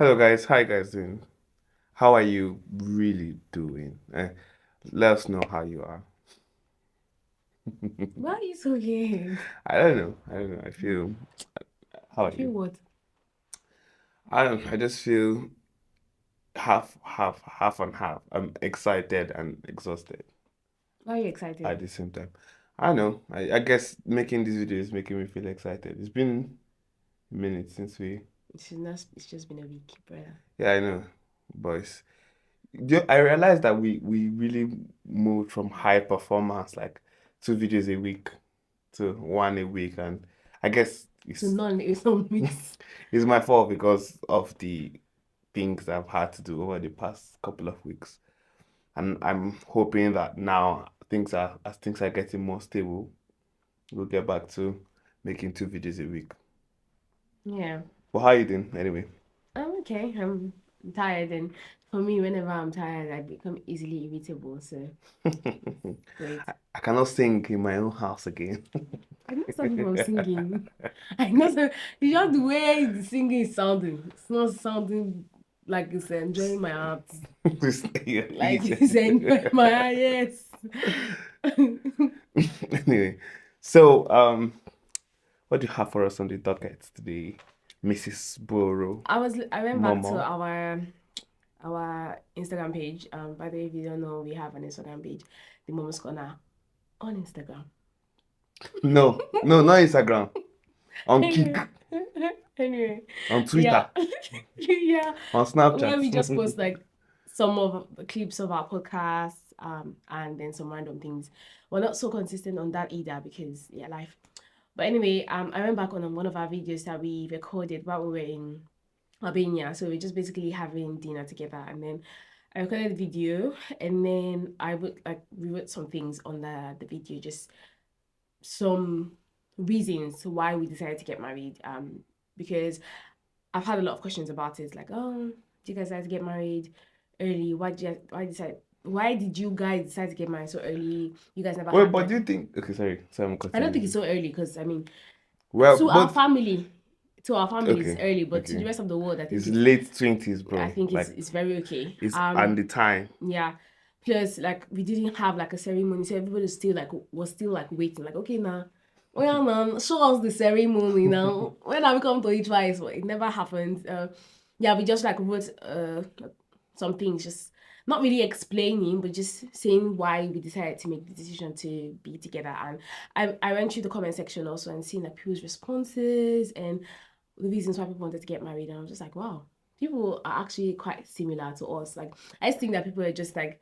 Hello guys, how you guys doing? How are you really doing? Let us know how you are. Why are you so weird? I don't know. I don't know. I feel. How You are feel you? what? I don't. I just feel half and half. I'm excited and exhausted Why are you at excited? the same time. I know. I guess making this video is making me feel excited. It's been a minute since we. It's just been a week, brother. Yeah, I know, boys. I realized that we really moved from high performance, like 2 videos a week, to one a week, and I guess So none is on mix. it's my fault because of the things I've had to do over the past couple of weeks, and I'm hoping that now things are getting more stable, we'll get back to making 2 videos a week. Yeah. But how are you doing anyway? I'm okay. I'm tired, and for me, whenever I'm tired, I become easily irritable. So great. I cannot sing in my own house again. I'm not stopping from singing. I know so it's just the way the singing is sounding. It's not sounding like it's enjoying my heart. Yeah, Like easy. it's enjoying my heart, yes. Anyway, so what do you have for us on the docket today, Mrs. Boro I went back to Momo? our Instagram page. By the way, if you don't know, we have an Instagram page, the Mom's Corner on Instagram. No, no, not Instagram. On Kik, Anyway, anyway, on yeah, Twitter, yeah, on where we just Snapchat. post like some of the clips of our podcasts, and then some random things. We're not so consistent on that either because yeah, life. But anyway, I went back on one of our videos that we recorded while we were in Albania. So we're just basically having dinner together, and then I recorded the video, and then I would like rewrote some things on the video, just some reasons why we decided to get married. Because I've had a lot of questions about it, like, oh, did you guys decide to get married early? Why did you guys decide to get married so early? You guys never Well, had but like do you think? Okay, sorry, I'm I don't think continuing. it's so early because I mean Well, to our but family to our family it's okay, early, but to the okay, rest of the world it's late 20s, bro. Like it's very okay. it's and the time. Yeah. Plus, like we didn't have like a ceremony, so everybody was still like waiting, like okay now. Oh yeah, man, show us the ceremony now. When I come to it twice, but it never happened. Yeah, we just like wrote some things, just not really explaining, but just saying why we decided to make the decision to be together. And I went through the comment section also and seeing like people's responses and the reasons why people wanted to get married, and I was just like, wow, people are actually quite similar to us. Like I just think that people are just like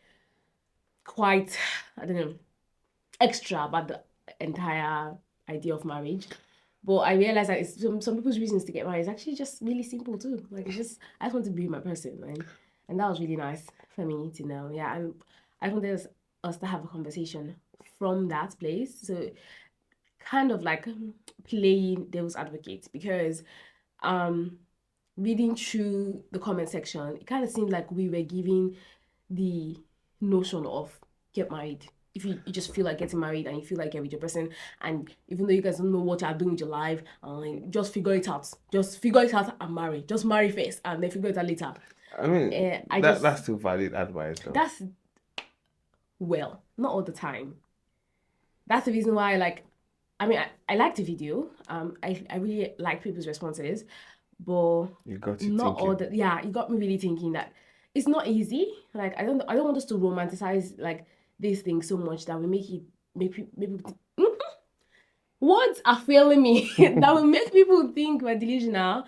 quite, I don't know, extra about the entire idea of marriage. But I realized that some people's reasons to get married is actually just really simple too. Like it's just I just want to be with my person, and that was really nice for me to know. Yeah, I wanted us to have a conversation from that place. So kind of like playing devil's advocate because um reading through the comment section, it kind of seemed like we were giving the notion of get married. If you just feel like getting married and you feel like you're with your person, and even though you guys don't know what you're doing with your life, just figure it out. Just figure it out and marry. Just marry first and then figure it out later. I mean, I that's just, still valid advice though. that's, well, not all the time. That's the reason why, like, I mean, I liked the video. I really like people's responses, but You got you not all thinking. the yeah. It got me really thinking that it's not easy. Like I don't want us to romanticize like these things so much that we make people words are failing me that will make people think we're delusional.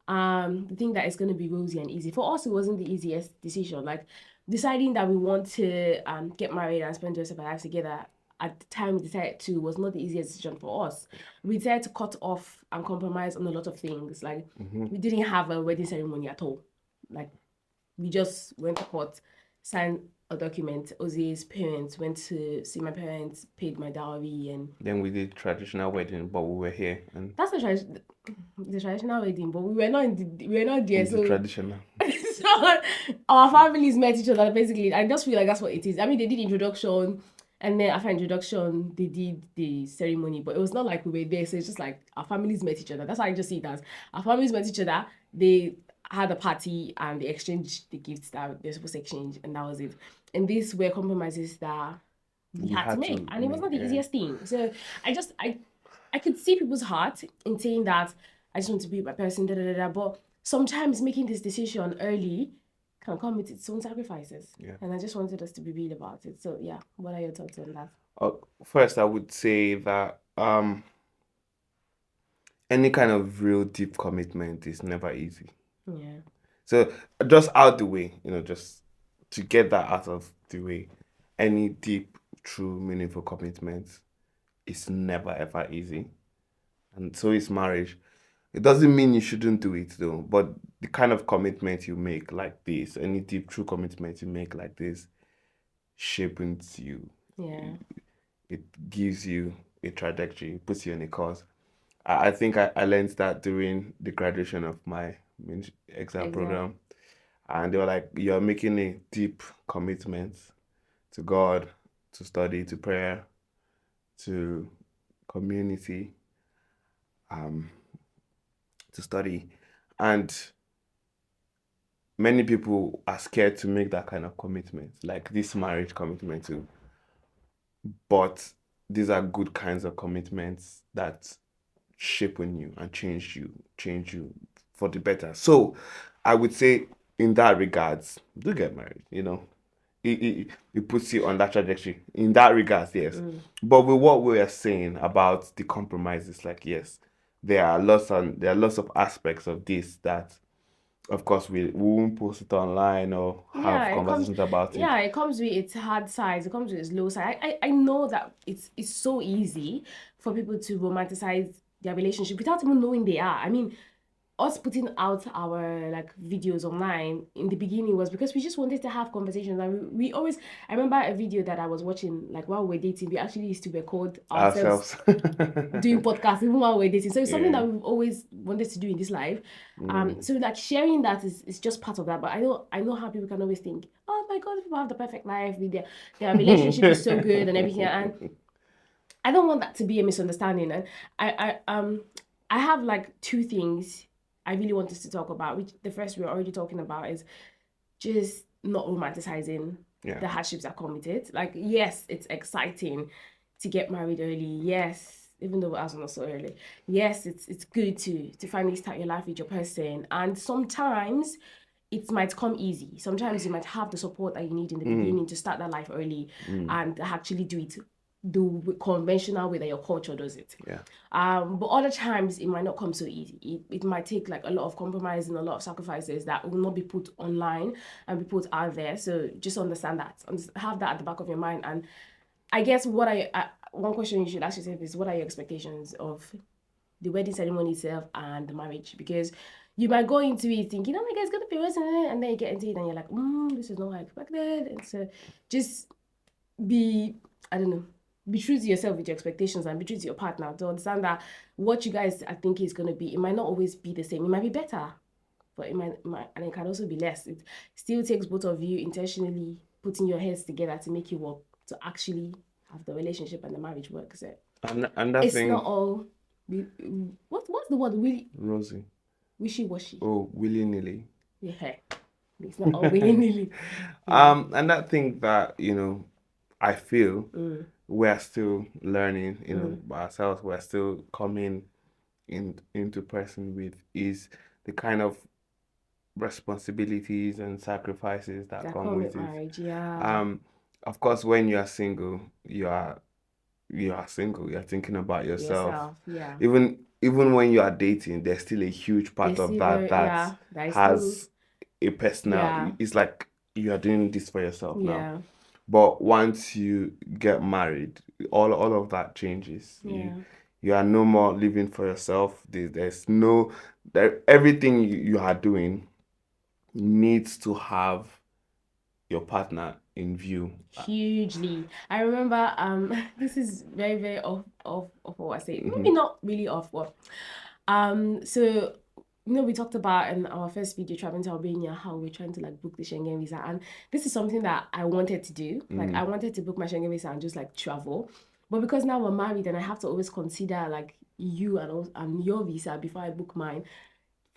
The thing that it's gonna be rosy and easy for us. It wasn't the easiest decision. Like deciding that we want to get married and spend the rest of our lives together at the time we decided to was not the easiest decision for us. We decided to cut off and compromise on a lot of things. Like Hmm. we didn't have a wedding ceremony at all. Like we just went to court, signed a document. Ozzy's parents went to see my parents, paid my dowry, and Then we did traditional wedding, but we were here and that's the traditional wedding. But we were not there, in the so traditional. so our families met each other basically. I just feel like that's what it is. I mean, they did introduction, and then after introduction, they did the ceremony. But it was not like we were there, so it's just like our families met each other. That's how I just see it as our families met each other. They had a party and they exchanged the gifts that they're supposed to exchange, and that was it. And these were compromises that we We had to had make, to and it was make, not the yeah. easiest thing. So I could see people's heart in saying that I just want to be my person, da da da da. But sometimes making this decision early can come with its own sacrifices. Yeah. And I just wanted us to be real about it. So yeah, what are your thoughts on that? First, I would say that any kind of real deep commitment is never easy. Yeah. So just out the way, just to get that out of the way, any deep, true, meaningful commitment is never ever easy. And so is marriage. It doesn't mean you shouldn't do it though, but the kind of commitment you make like this, any deep, true commitment you make like this, shapes you. Yeah. It gives you a trajectory, puts you on a course. I think I learned that during the graduation of my exam Exam. program. And they were like, you're making a deep commitment to God, to study, to prayer, to community, um, to study. And many people are scared to make that kind of commitment, like this marriage commitment too. But these are good kinds of commitments that shape on you and change you for the better. So I would say in that regards, do get married, it puts you on that trajectory in that regards, yes. But with what we are saying about the compromises, like yes, there are lots of aspects of this that of course we won't post it online or Yeah, have conversations about it. it comes with its hard sides, it comes with its low side. I know that it's so easy for people to romanticize their relationship without even knowing they are. I mean, us putting out our like videos online in the beginning was because we just wanted to have conversations, and we always, I remember a video that I was watching like while we were dating, we actually used to record ourselves Ourselves. doing podcasts even while we're dating. So it's something Yeah. that we've always wanted to do in this life. Mm. So like sharing that is just part of that. But I know how people can always think, oh my god, people have the perfect life with their relationship is so good and everything. And I don't want that to be a misunderstanding. And I have like two things I really want us to talk about. Which the first we're already talking about is just not romanticizing Yeah. the hardships that come with it. Like, yes, it's exciting to get married early. Yes, even though ours was not so early. Yes, it's good to finally start your life with your person. And sometimes it might come easy. Sometimes you might have the support that you need in the beginning to start that life early and actually do it the conventional way that your culture does it. Yeah. But other times it might not come so easy. It might take like a lot of compromise and a lot of sacrifices that will not be put online and be put out there. So just understand that, have that at the back of your mind. And I guess one question you should ask yourself is, what are your expectations of the wedding ceremony itself and the marriage? Because you might go into it thinking, oh my god, it's gonna be awesome, and then you get into it and you're like, this is not what I expected. And so just be, I don't know, be true to yourself with your expectations and be true to your partner to understand that what you guys are thinking is going to be, it might not always be the same. It might be better, but it might, and it can also be less. It still takes both of you intentionally putting your heads together to make it work, to actually have the relationship and the marriage work. So And that it's not thing, all, what's the word? Really Rosie. wishy washy. Oh, willy-nilly. Yeah, it's not all willy nilly. Yeah. And that thing that, I feel we're still learning, by ourselves, we're still coming into person with is the kind of responsibilities and sacrifices that That come come with with it. marriage. Yeah. Of course, when you are single, you are single, you're thinking about yourself. Yourself. Yeah. Even when you are dating, there's still a huge part There's of still that very, that yeah, that is still, has a personal, yeah, it's like you are doing this for yourself now. yeah, But once you get married, all of that changes. yeah. You are no more living for yourself. There's no everything you are doing needs to have your partner in view. Hugely. I remember this is very, very off what I say. Maybe Mhm. not really off, but so we talked about in our first video traveling to Albania how we're trying to like book the Schengen visa, and this is something that I wanted to do. Like I wanted to book my Schengen visa and just like travel. But because now we're married and I have to always consider like you and your visa before I book mine,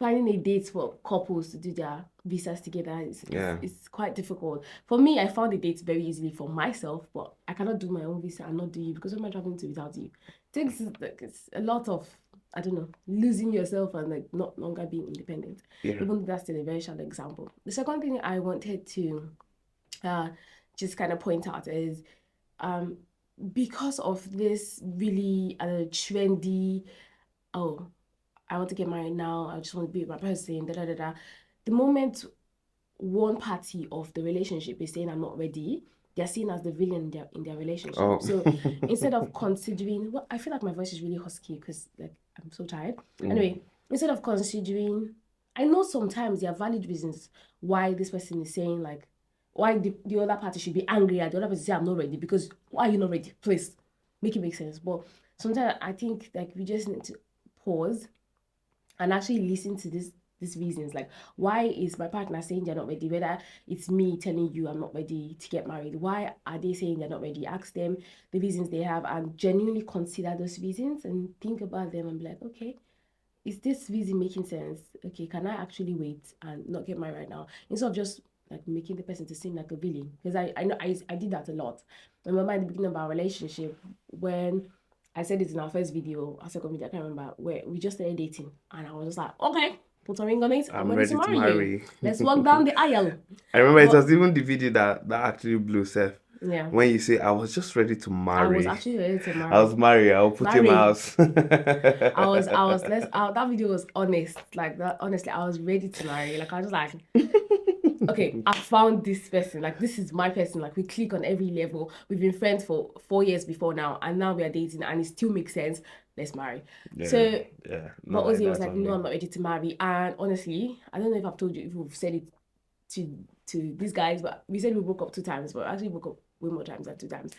finding a date for couples to do their visas together Yeah. is quite difficult. For me, I found a date very easily for myself, but I cannot do my own visa and not do you because what am I traveling to without you? It's a lot of, I don't know, losing yourself and like not longer being independent. Yeah. Even though that's still a very shallow example. The second thing I wanted to just kind of point out is because of this really trendy, oh, I want to get married now, I just want to be with my person, da da da da. The moment one party of the relationship is saying I'm not ready, they're seen as the villain in their relationship. Oh. So instead of considering, well, I feel like my voice is really husky because like I'm so tired. Anyway, instead of considering, I know sometimes there are valid reasons why this person is saying like why the other party should be angry at the other person say I'm not ready because why are you not ready? Please make it make sense. But sometimes I think like we just need to pause and actually listen to these reasons. Like, why is my partner saying they're not ready? Whether it's me telling you I'm not ready to get married, why are they saying they're not ready? Ask them the reasons they have and genuinely consider those reasons and think about them and be like, okay, is this reason making sense? Okay, can I actually wait and not get married right now? Instead of just like making the person to seem like a villain. Because I know I did that a lot. I remember in the beginning of our relationship when I said it in our first video, our second video, I can't remember, where we just started dating. And I was just like, okay, put a ring on it. I'm ready to marry you. Let's walk down the aisle. I remember it was even the video that actually blew Seth. Yeah. When you say I was just ready to marry. I was actually ready to marry. I was married. I will put in my house. That video was honest. Like that, honestly, I was ready to marry. Like I was like, okay, I found this person. Like this is my person. Like we click on every level. We've been friends for 4 years before now, and now we are dating, and it still makes sense. Let's marry. Yeah, so yeah. But Ozzy was like, no, I'm not ready to marry. And honestly, I don't know if I've told you if we've said it to these guys, but we said we broke up 2 times, but actually broke up way more times than 2 times.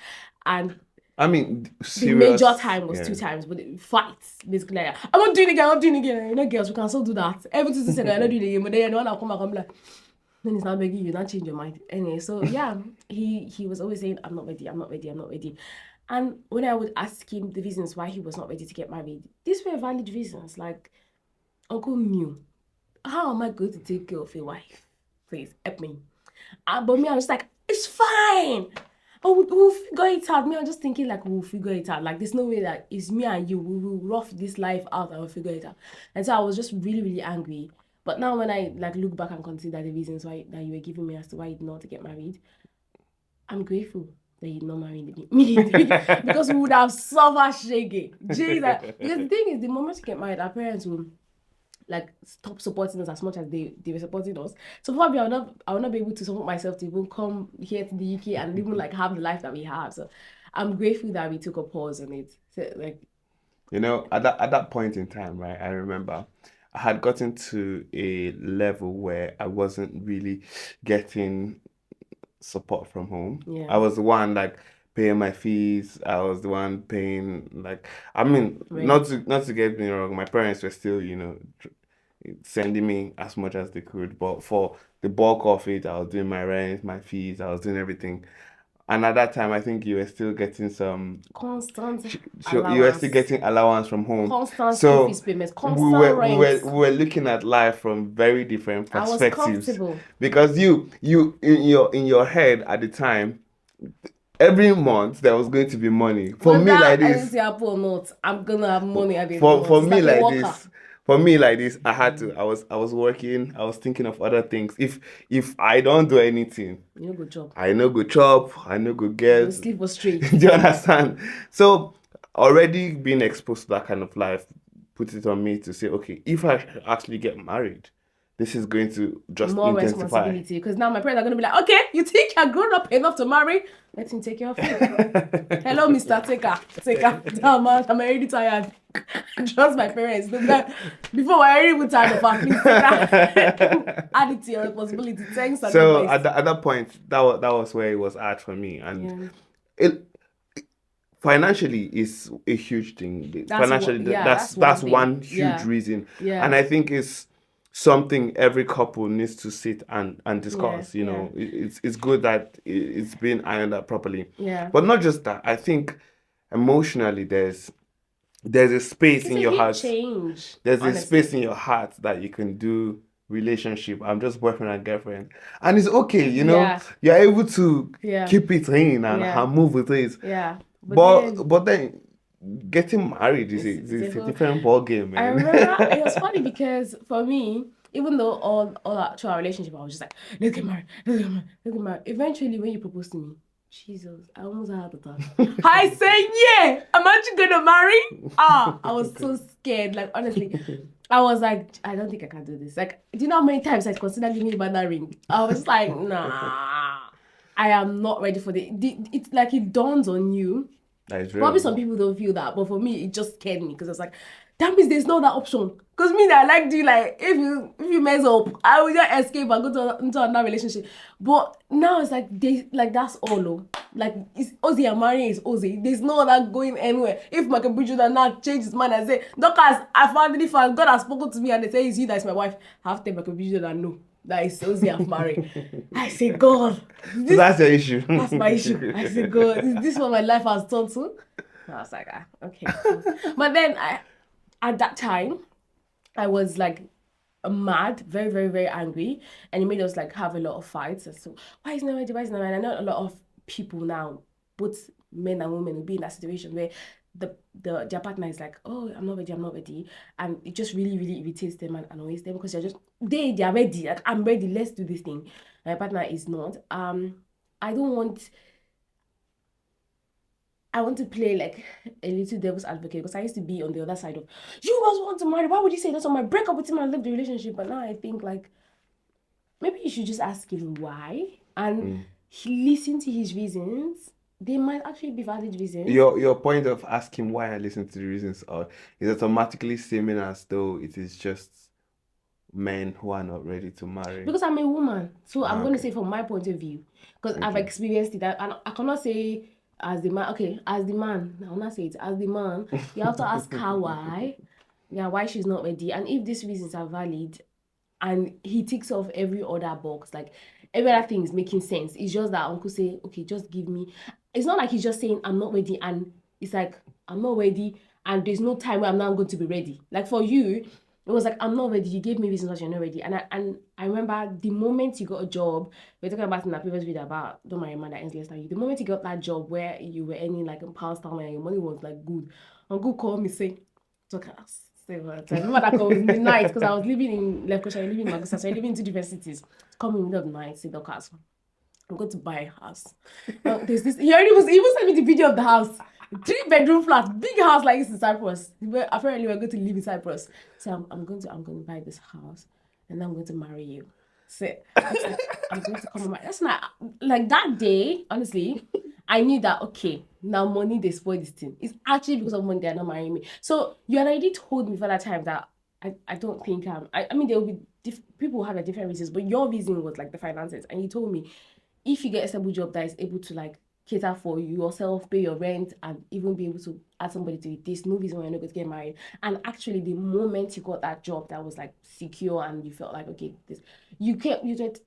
And I mean, the major time was 2 times, but fights basically. Like, I'm not doing it again. I'm doing it again. You know, girls, we can still do that. Every 2 seconds, I'm not doing it again. But then when I come back, I'm like, then he's not begging you, not change your mind. Anyway, so yeah, he was always saying, I'm not ready, I'm not ready, I'm not ready. And when I would ask him the reasons why he was not ready to get married, these were valid reasons. Like, Uncle knew, how am I going to take care of a wife? Please help me. But me, I was like, it's fine. Oh, we'll figure it out. Me, I'm just thinking like we'll figure it out. Like there's no way that it's me and you. We will rough this life out and we'll figure it out. And so I was just really, really angry. But now when I like look back and consider the reasons why that you were giving me as to why you did not to get married, I'm grateful that you did not marry me because we would have suffered shaggy. Jesus. Because the thing is, the moment you get married, our parents will like stop supporting us as much as they were supporting us. So probably I will not be able to support myself to even come here to the UK and even like have the life that we have. So I'm grateful that we took a pause on it. So like, you know, at that point in time, right, I remember I had gotten to a level where I wasn't really getting support from home. Yeah. I was the one like paying my fees. I was the one paying like I mean Right. not to get me wrong, my parents were still, you know, sending me as much as they could, but for the bulk of it, I was doing my rent, my fees, I was doing everything. And at that time, I think you were still getting some constant you were still getting allowance from home. constant So fees payments, we constant rent. were looking at life from very different I was perspectives. comfortable. Because you in your head at the time, every month there was going to be money. For me like this, anything or not, I'm gonna have money at the end for of the month. me It's like a like worker. this. For me like this, I had to. I was working. I was thinking of other things. If I don't do anything, You know, good job. I no go chop. I no go You get. sleep was straight. Do you understand? So already being exposed to that kind of life put it on me to say, okay, if I actually get married, this is going to just More intensify. responsibility because now my parents are going to be like, okay, you think you're grown up enough to marry? Let him take care of you. Hello, Mr. Taker. Damn, man, I'm already tired. Trust my parents. Before we're already even tired of our please add it to your responsibility. Thanks. So at that point, that was where it was at for me, and it financially is a huge thing. That's one huge reason, and I think it's something every couple needs to sit and discuss. You know, it's good that it's been ironed out properly. Yeah. But not just that. I think emotionally there's there's a space It's in a your huge heart. change, There's a space honestly. in your heart that you can do relationship. I'm just boyfriend and girlfriend. And it's okay, Yeah, you're able to yeah, keep it in yeah, and move with it. yeah. But then But then getting married is it's a a whole. different ball game, I man. remember it was funny because for me, even though all our, through our relationship, I was just like, let's get married, let's get married, let's get married. Eventually, when you proposed to me, Jesus, I almost had a thought. I said, yeah, I'm actually gonna marry. I was so scared. Like honestly, I was like, I don't think I can do this. Like, do you know how many times I considered giving you that ring? I was just like, nah, I am not ready for it's like it dawns on you. That is Probably real. some people don't feel that, but for me, it just scared me because I was like, that means there's no that option. Because me, I like do like if you mess up, I will just escape and go into another relationship. But now it's like that's all. Oh. Like it's Ozzy and marrying is Ozzy. There's no other going anywhere. If Michael B. Jordan now change his mind and say, Doctors, I finally found God has spoken to me and they say it's you that's my wife, I have to tell Michael B. Jordan no. That is Ozzy I've married. I say, God, So this that's your issue. that's my issue. I said, God, is this what my life has turned to? I was like, okay, cool. But then at that time, I was like mad, very, very, very angry, and it made us like have a lot of fights. And so, why is nobody? Why is nobody? I know a lot of people now, both men and women, will be in that situation where their partner is like, oh, I'm not ready, and it just really, really irritates them and annoys them because they are ready. Like I'm ready. Let's do this thing. My partner is not. I don't want I want to play like a little devil's advocate because I used to be on the other side of you guys want to marry. Why would you say that's on my break up with him and leave the relationship? But now I think like maybe you should just ask him why and Mm. listen to his reasons. They might actually be valid reasons. Your point of asking why I listen to the reasons or is automatically seeming as though it is just men who are not ready to marry. Because I'm a woman, so I'm Ah, going to okay. say from my point of view because I've Okay. experienced it. And I cannot say as the man. Okay, as the man, I will not say it as the man. You have to ask her why. Yeah, why she's not ready, and if these reasons are valid, and he ticks off every other box. Like every other thing is making sense. It's just that uncle say, okay, just give me. It's not like he's just saying I'm not ready, and it's like I'm not ready, and there's no time where I'm not going to be ready. Like for you, it was like I'm not ready. You gave me reasons that you're not ready, and I remember the moment you got a job. We are talking about in the previous video about don't marry a man that earns less than you. The moment you got that job where you were earning like in pounds time and your money was like good, uncle called me say, Dorcas. I remember that call was in the night because I was living in Lefkoshire, living in Magusa, so I live in two different cities. Come in the middle of the night, say Dorcas, I'm going to buy a house. There's this. He even sent me the video of the house. 3-bedroom flat, big house like this in Cyprus. Apparently, we're going to live in Cyprus. So I'm going to buy this house, and then I'm going to marry you. So I was like, I'm going to come on my. That's not like that day. Honestly, I knew that okay, now money they spoil this thing. It's actually because of money they're not marrying me. So you already told me for that time that I don't think I mean there will be people will have their different reasons, but your reason was like the finances, and you told me if you get a stable job that is able to like cater for you yourself, pay your rent, and even be able to add somebody to it, there's no reason why you're not going to get married. And actually, the moment you got that job that was like secure and you felt like okay, this you said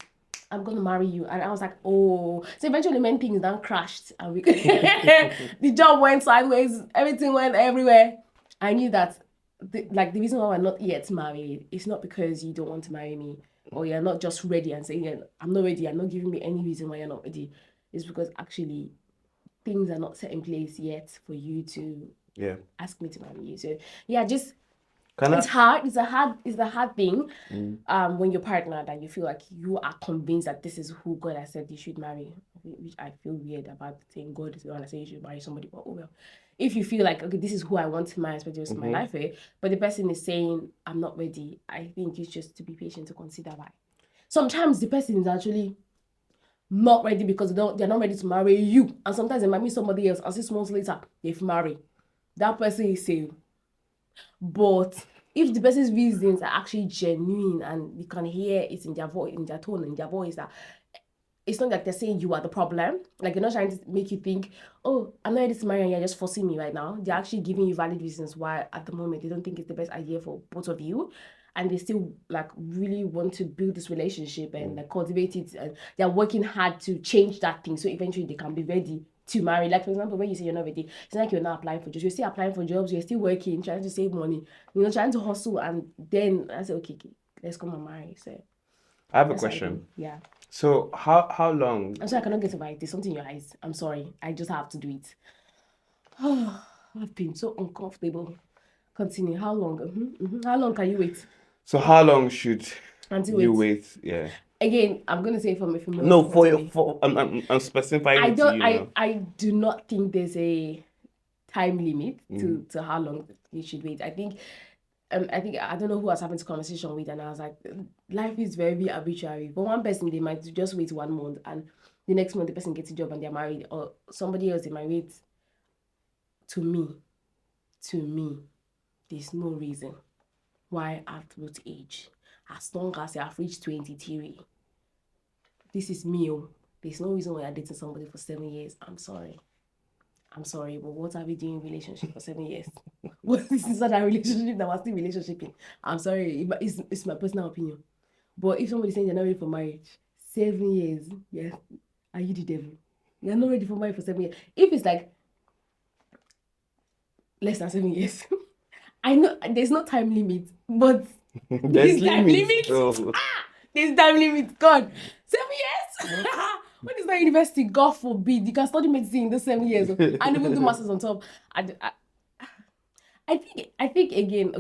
I'm gonna marry you, and I was like, oh. So eventually, many things then crashed, and we the job went sideways, everything went everywhere. I knew that the reason why we're not yet married is not because you don't want to marry me or you're not just ready and saying yeah, I'm not ready, I'm not giving me any reason why you're not ready. It's because actually things are not set in place yet for you to Yeah. ask me to marry you. So yeah, just Can it's I? hard. It's a hard thing. Mm. When your partner that you feel like you are convinced that this is who God has said you should marry, which I feel weird about saying God is the one that says you should marry somebody. But oh well, if you feel like okay, this is who I want to marry, spend the rest of my life with, but the person is saying I'm not ready, I think it's just to be patient to consider why. Sometimes the person is actually not ready because they're not ready to marry you, and sometimes they might meet somebody else, and 6 months later they've married. That person is saying, but if the person's reasons are actually genuine and you can hear it in their voice, in their tone, in their voice, that it's not like they're saying you are the problem. Like they're not trying to make you think, oh, I'm not ready to marry and you're just forcing me right now. They're actually giving you valid reasons why at the moment they don't think it's the best idea for both of you. And they still like really want to build this relationship and like cultivate it, and they're working hard to change that thing so eventually they can be ready to marry. Like, for example, when you say you're not ready, it's like you're not applying for jobs. You're still applying for jobs. You're still working, trying to save money. Trying to hustle. And then I said, okay, let's come and marry. So I have a that's what I do. question. Yeah. So how long? I'm sorry, I cannot get over it. There's something in your eyes. I'm sorry. I just have to do it. I've been so uncomfortable. Continue. How long? How long can you wait? So how long should Until you wait. wait? Yeah. Again, I'm gonna say from a female No, point of view. I'm specifying I it to don't. you now. I do not think there's a time limit Mm. to how long you should wait. I think I don't know who I was having this conversation with, and I was like, life is very arbitrary. For one person, they might just wait 1 month, and the next month the person gets a job and they're married, or somebody else they might wait. To me, there's no reason why absolute age, as long as you have reached 23. This is me. There's no reason why you're dating somebody for 7 years. I'm sorry, but what are we doing in relationship for 7 years? What is this other relationship that we're still relationshiping? I'm sorry, it's my personal opinion. But if somebody's saying they're not ready for marriage, 7 years, yeah, are you the devil? You're not ready for marriage for 7 years. If it's like less than 7 years, I know there's no time limit, but There's time limits. limit. So There's time limit. God, 7 years. When is that university? God forbid. You can study medicine in those 7 years and even do masters on top. I think again,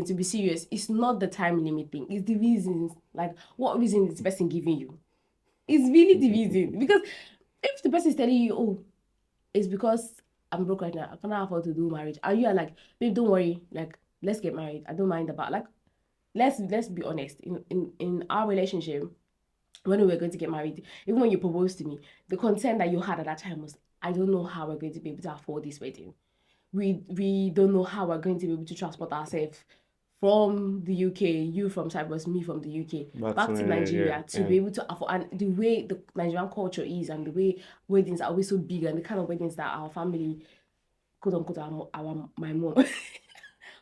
to be serious, it's not the time limit thing. It's the reasons. Like, what reason is the person giving you? It's really the reason. Because if the person is telling you, oh, it's because I'm broke right now, I cannot afford to do marriage, and you are like, babe, don't worry, like, let's get married. I don't mind about, like, let's be honest. In our relationship, when we were going to get married, even when you proposed to me, the concern that you had at that time was, I don't know how we're going to be able to afford this wedding. We don't know how we're going to be able to transport ourselves from the UK, you from Cyprus, me from the UK, back to Nigeria to be able to afford. And the way the Nigerian culture is, and the way weddings are always so big, and the kind of weddings that our family, quote unquote, my mom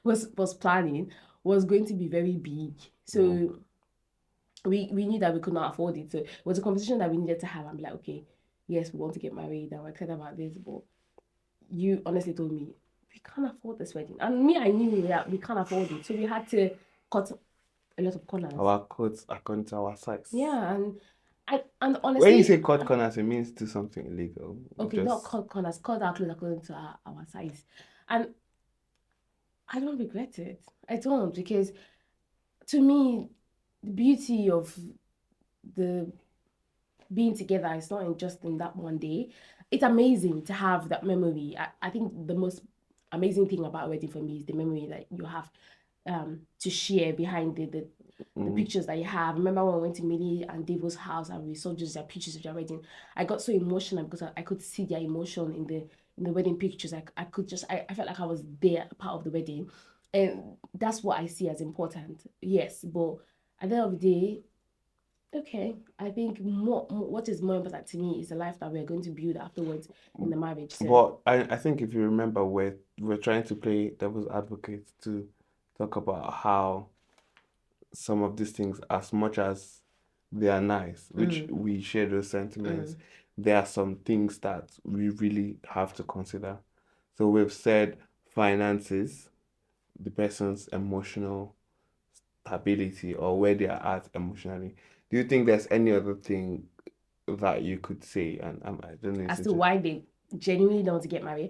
was planning, was going to be very big. So we knew that we could not afford it. So it was a conversation that we needed to have. I'm like, okay, yes, we want to get married and we're excited about this, but you honestly told me we can't afford this wedding. And me, I knew that we can't afford it. So we had to cut a lot of corners. our codes according to our size. Yeah, and honestly, when you say cut corners, it means do something illegal. Okay, not cut corners, cut our clothes according to our size. And I don't regret it. I don't, because to me, the beauty of the being together is not just in that one day. It's amazing to have that memory. I think the most amazing thing about a wedding for me is the memory that you have to share behind the pictures that you have. Remember when we went to Millie and Devo's house and we saw just their pictures of their wedding? I got so emotional because I could see their emotion in the wedding pictures. I could just I felt like I was there, part of the wedding, and that's what I see as important. Yes, but at the end of the day, okay, I think what is more important to me is the life that we're going to build afterwards in the marriage. So But I think if you remember, we're trying to play devil's advocate to talk about how some of these things, as much as they are nice, which we share those sentiments, there are some things that we really have to consider. So we've said finances, the person's emotional stability, or where they are at emotionally. Do you think there's any other thing that you could say? And I don't know as to why they genuinely don't want to get married.